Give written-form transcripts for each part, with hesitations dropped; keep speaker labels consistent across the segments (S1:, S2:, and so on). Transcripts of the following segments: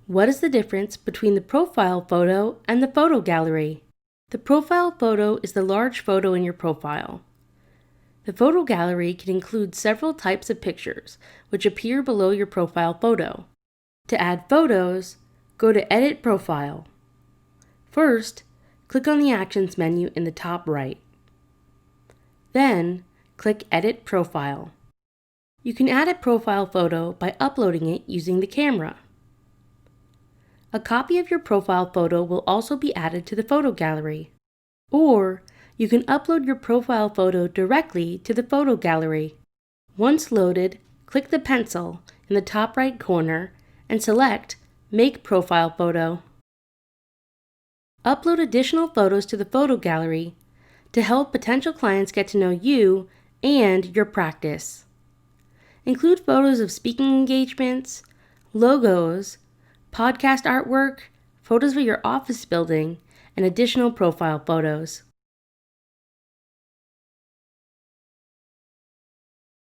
S1: What is the difference between the profile photo and the photo gallery? The profile photo is the large photo in your profile. The photo gallery can include several types of pictures, which appear below your profile photo. To add photos, go to Edit Profile. First, click on the Actions menu in the top right. Then, click Edit Profile. You can add a profile photo by uploading it using the camera. A copy of your profile photo will also be added to the photo gallery. Or, you can upload your profile photo directly to the photo gallery. Once loaded, click the pencil in the top right corner and select Make Profile Photo. Upload additional photos to the photo gallery to help potential clients get to know you and your practice. Include photos of speaking engagements, logos, podcast artwork, photos of your office building, and additional profile photos.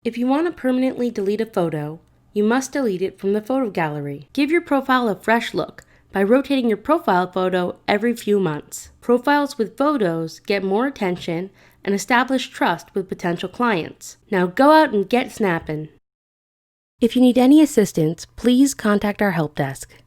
S1: If you want to permanently delete a photo, you must delete it from the photo gallery. Give your profile a fresh look by rotating your profile photo every few months. Profiles with photos get more attention and establish trust with potential clients. Now go out and get snapping. If you need any assistance, please contact our help desk.